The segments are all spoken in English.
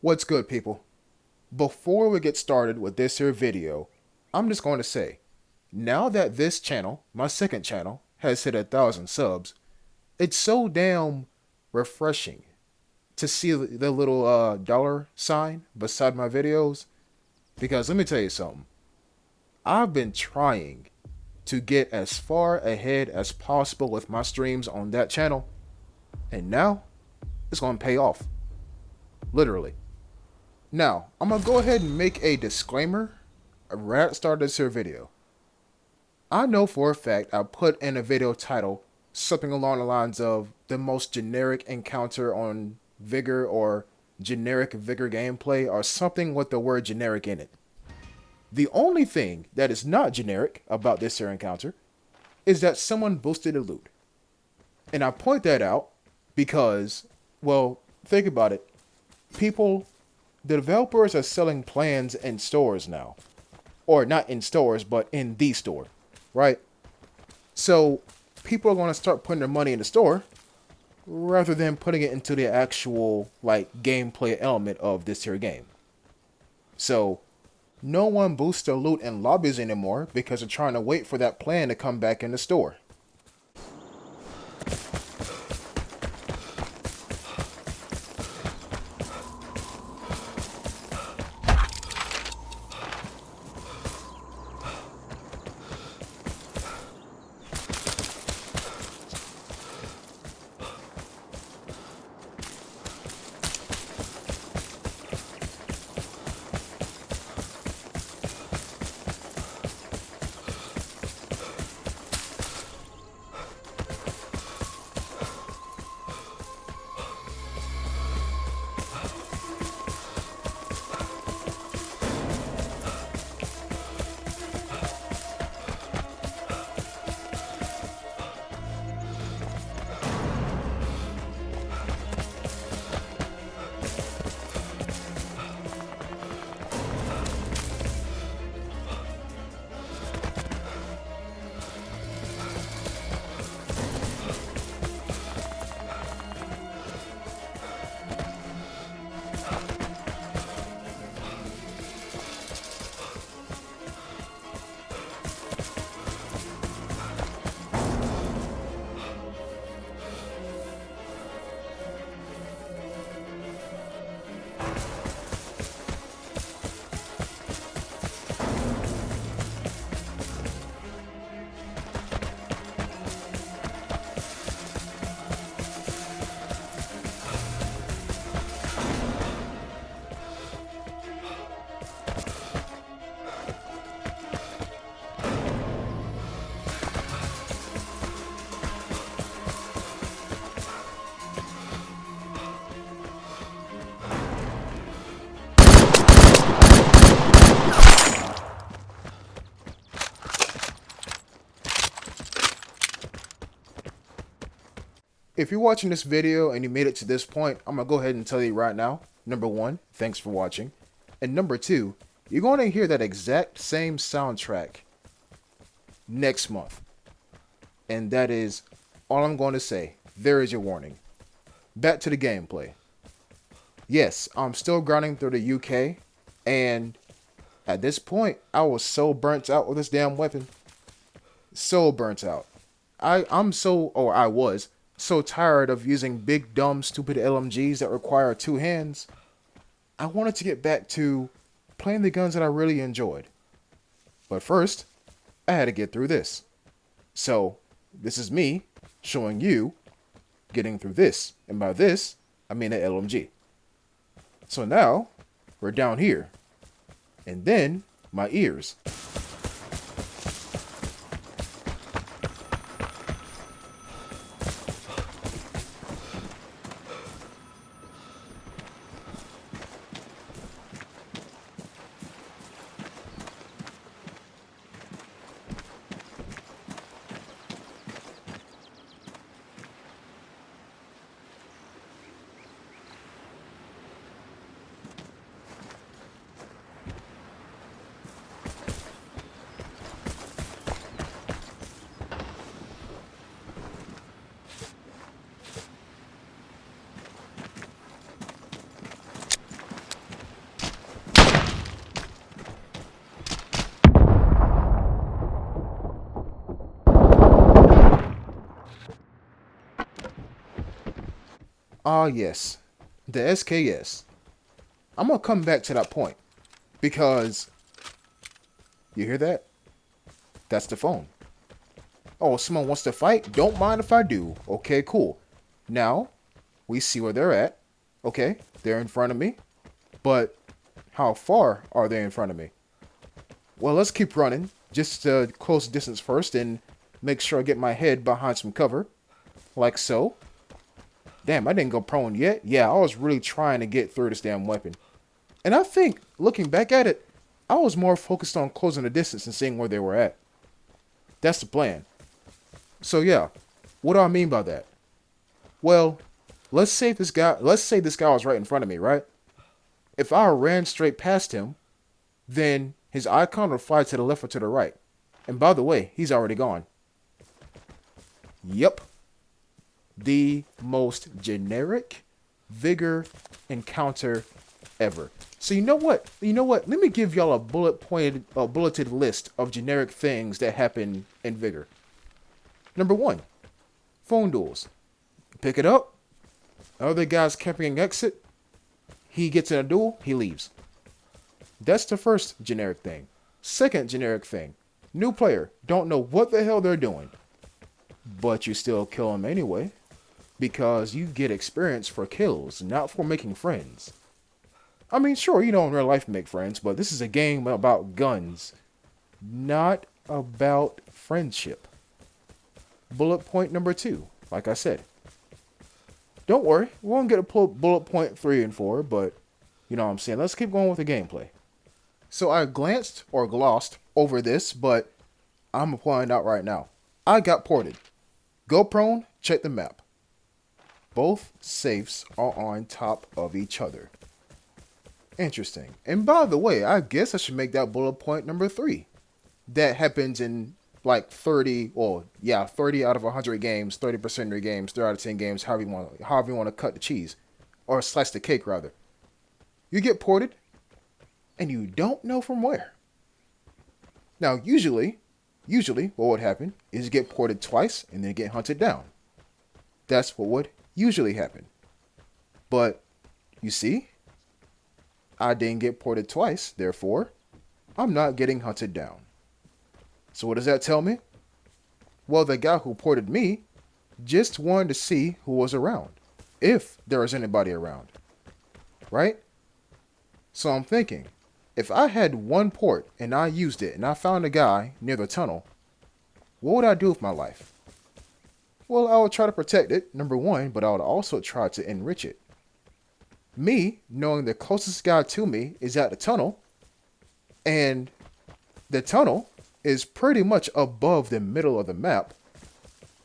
What's good, people? Before we get started with this here video, I'm just going to say, now that this channel, my second channel, has hit 1,000 subs, it's so damn refreshing to see the little dollar sign beside my videos. Because let me tell you something, I've been trying to get as far ahead as possible with my streams on that channel, and now it's going to pay off. Literally. Now, I'm going to go ahead and make a disclaimer right at the start of this here video. I know for a fact I put in a video title something along the lines of the most generic encounter on Vigor or generic Vigor gameplay or something with the word generic in it. The only thing that is not generic about this here encounter is that someone boosted a loot. And I point that out because, well, think about it. The developers are selling plans in stores now. Or not in stores, but in the store, right? So people are going to start putting their money in the store rather than putting it into the actual gameplay element of this here game. So no one boosts their loot in lobbies anymore because they're trying to wait for that plan to come back in the store. If you're watching this video and you made it to this point, I'm going to go ahead and tell you right now. Number one, thanks for watching. And number two, you're going to hear that exact same soundtrack next month. And that is all I'm going to say. There is your warning. Back to the gameplay. Yes, I'm still grinding through the UK. And at this point, I was so burnt out with this damn weapon. So burnt out. I was so tired of using big, dumb, stupid LMGs that require two hands. I wanted to get back to playing the guns that I really enjoyed. But first, I had to get through this. So, this is me showing you getting through this. And by this, I mean an LMG. So now, we're down here. And then, my ears. Ah, yes. The SKS. I'm going to come back to that point because you hear that? That's the phone. Oh, someone wants to fight? Don't mind if I do. Okay, cool. Now, we see where they're at. Okay, they're in front of me. But how far are they in front of me? Well, let's keep running. Just close distance first and make sure I get my head behind some cover. Like so. Damn, I didn't go prone yet. Yeah, I was really trying to get through this damn weapon. And I think, looking back at it, I was more focused on closing the distance and seeing where they were at. That's the plan. So yeah, what do I mean by that? Well, let's say this guy was right in front of me, right? If I ran straight past him, then his icon would fly to the left or to the right. And by the way, he's already gone. Yep. The most generic Vigor encounter ever. So you know what? Let me give y'all a bulleted list of generic things that happen in Vigor. Number 1, phone duels. Pick it up. Other guy's camping an exit. He gets in a duel. He leaves. That's the first generic thing. Second generic thing. New player. Don't know what the hell they're doing. But you still kill them anyway. Because you get experience for kills, not for making friends. I mean, sure, in real life make friends, but this is a game about guns. Not about friendship. Bullet point number 2, like I said. Don't worry, we won't get a bullet point 3 and 4, but you know what I'm saying. Let's keep going with the gameplay. So I glanced or glossed over this, but I'm applying it out right now. I got ported. Go prone, check the map. Both safes are on top of each other. Interesting. And by the way, I guess I should make that bullet point number 3. That happens in like 30 out of 100 games, 30% of your games, 3 out of 10 games, however you want to cut the cheese. Or slice the cake, rather. You get ported, and you don't know from where. Now, usually, what would happen is you get ported twice, and then get hunted down. That's what would usually happen. But, you see, I didn't get ported twice, therefore, I'm not getting hunted down. So what does that tell me? Well, the guy who ported me just wanted to see who was around. If there was anybody around. Right? So I'm thinking, if I had one port and I used it and I found a guy near the tunnel, what would I do with my life? Well, I would try to protect it, number 1, but I would also try to enrich it. Me, knowing the closest guy to me is at the tunnel, and the tunnel is pretty much above the middle of the map,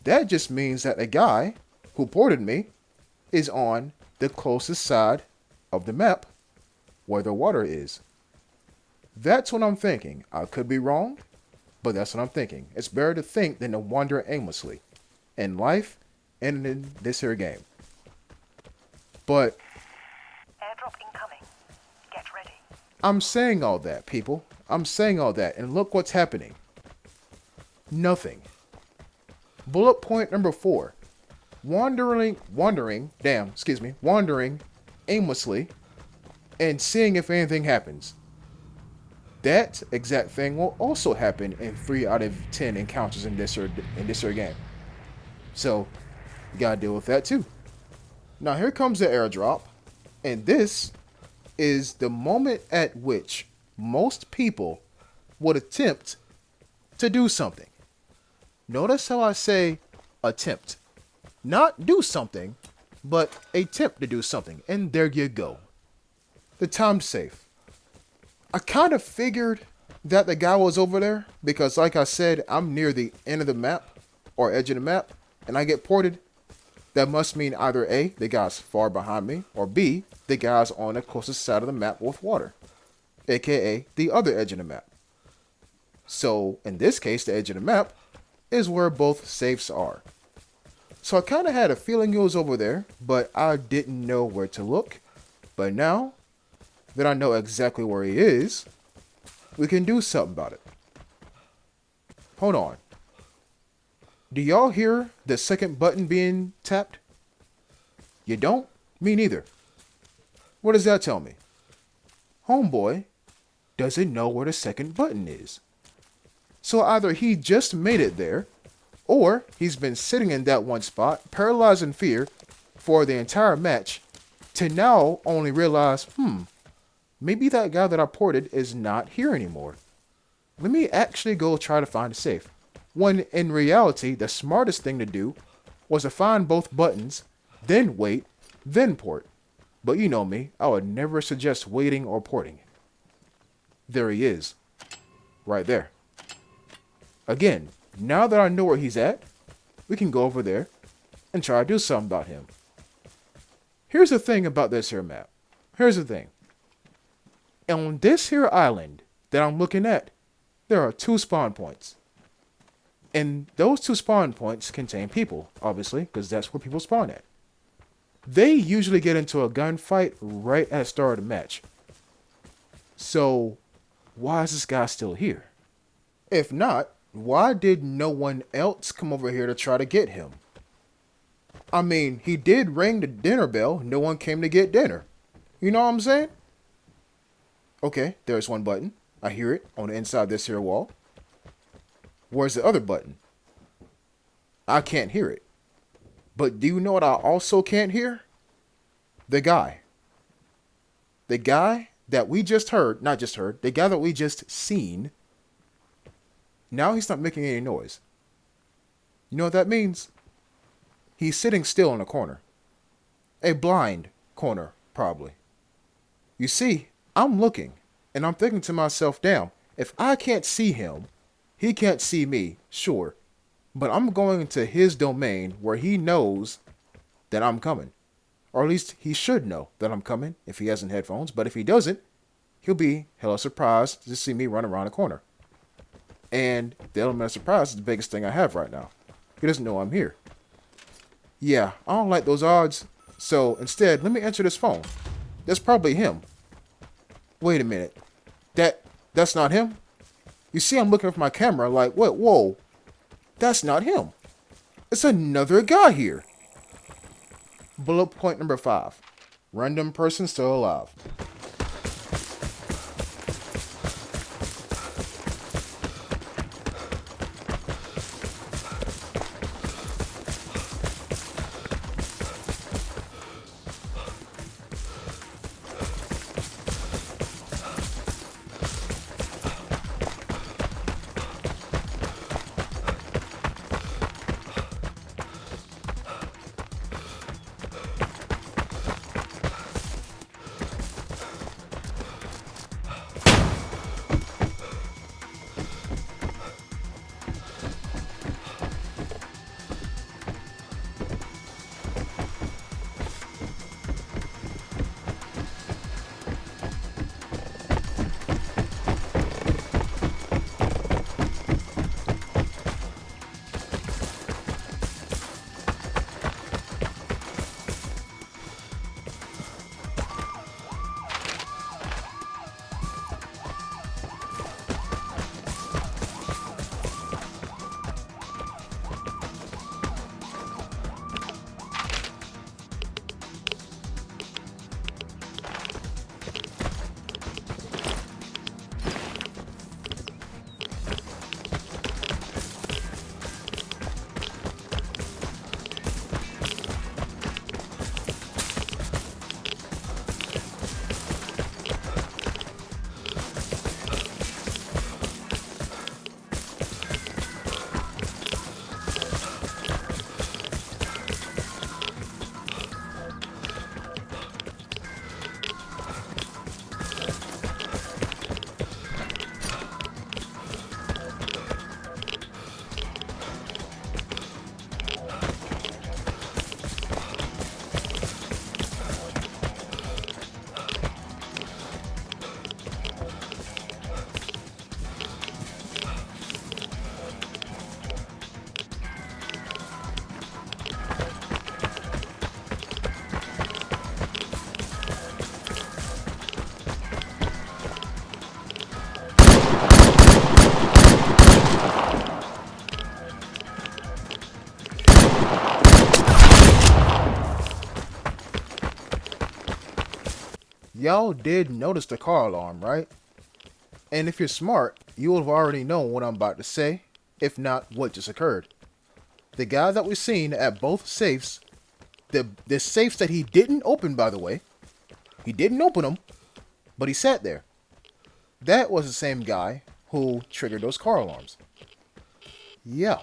that just means that the guy who ported me is on the closest side of the map where the water is. That's what I'm thinking. I could be wrong, but that's what I'm thinking. It's better to think than to wander aimlessly. In life and in this here game. But airdrop incoming. Get ready. I'm saying all that, people. I'm saying all that, and look what's happening. Nothing. Bullet point number 4. Wandering aimlessly and seeing if anything happens. That exact thing will also happen in 3 out of 10 encounters in this here game. So, you gotta deal with that too. Now here comes the airdrop, and this is the moment at which most people would attempt to do something. Notice how I say attempt. Not do something, but attempt to do something. And there you go. The time's safe. I kind of figured that the guy was over there because, like I said, I'm near the end of the map or edge of the map. And I get ported, that must mean either A, the guy's far behind me, or B, the guy's on the closest side of the map with water, aka the other edge of the map. So, in this case, the edge of the map is where both safes are. So I kind of had a feeling he was over there, but I didn't know where to look. But now that I know exactly where he is, we can do something about it. Hold on. Do y'all hear the second button being tapped? You don't? Me neither. What does that tell me? Homeboy doesn't know where the second button is. So either he just made it there, or he's been sitting in that one spot, paralyzed in fear, for the entire match, to now only realize, maybe that guy that I ported is not here anymore. Let me actually go try to find a safe. When in reality, the smartest thing to do was to find both buttons, then wait, then port. But you know me, I would never suggest waiting or porting. There he is. Right there. Again, now that I know where he's at, we can go over there and try to do something about him. Here's the thing about this here map. Here's the thing. On this here island that I'm looking at, there are 2 spawn points. And those 2 spawn points contain people, obviously, because that's where people spawn at. They usually get into a gunfight right at the start of the match. So, why is this guy still here? If not, why did no one else come over here to try to get him? I mean, he did ring the dinner bell. No one came to get dinner. You know what I'm saying? Okay, there's one button. I hear it on the inside of this here wall. Where's the other button? I can't hear it. But do you know what I also can't hear? The guy. The guy that we just heard, not just heard, the guy that we just seen. Now he's not making any noise. You know what that means? He's sitting still in a corner. A blind corner, probably. You see, I'm looking, and I'm thinking to myself, damn, if I can't see him, he can't see me, sure. But I'm going into his domain where he knows that I'm coming. Or at least he should know that I'm coming if he hasn't headphones. But if he doesn't, he'll be hella surprised to see me run around a corner. And the element of surprise is the biggest thing I have right now. He doesn't know I'm here. Yeah, I don't like those odds. So instead, let me answer this phone. That's probably him. Wait a minute. That's not him? You see, I'm looking for my camera like, what? Whoa. That's not him. It's another guy here. Bullet point number 5. Random person still alive. Y'all did notice the car alarm, right? And if you're smart, you will have already known what I'm about to say, if not what just occurred. The guy that we seen at both safes, the safes that he didn't open, by the way, he didn't open them, but he sat there. That was the same guy who triggered those car alarms. Yeah,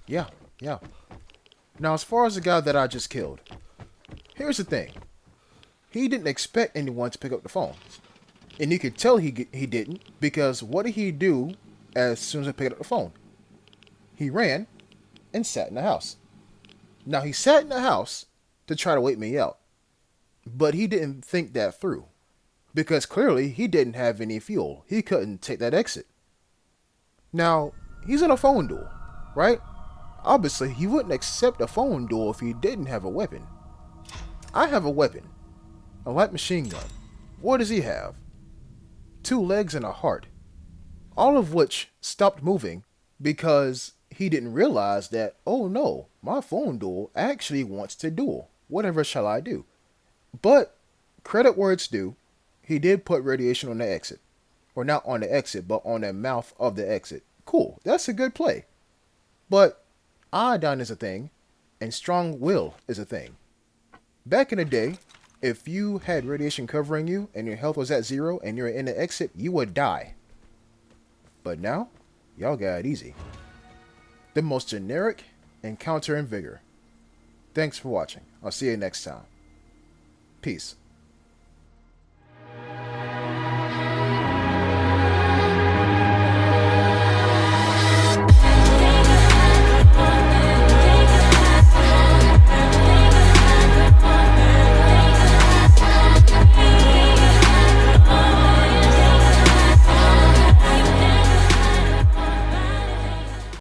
yeah, yeah. Now, as far as the guy that I just killed, here's the thing. He didn't expect anyone to pick up the phone. And you could tell he didn't, because what did he do as soon as I picked up the phone? He ran and sat in the house. Now, he sat in the house to try to wait me out, but he didn't think that through, because clearly he didn't have any fuel. He couldn't take that exit. Now, he's in a phone duel, right? Obviously, he wouldn't accept a phone duel if he didn't have a weapon. I have a weapon, a light machine gun. What does he have? 2 legs and a heart, all of which stopped moving because he didn't realize that, oh no, my phone duel actually wants to duel. Whatever shall I do? But, credit where it's due, he did put radiation on the exit. Or not on the exit, but on the mouth of the exit. Cool, that's a good play. But, iodine is a thing, and strong will is a thing. Back in the day, if you had radiation covering you and your health was at 0 and you're in the exit, you would die. But now, y'all got it easy. The most generic encounter in Vigor. Thanks for watching. I'll see you next time. Peace.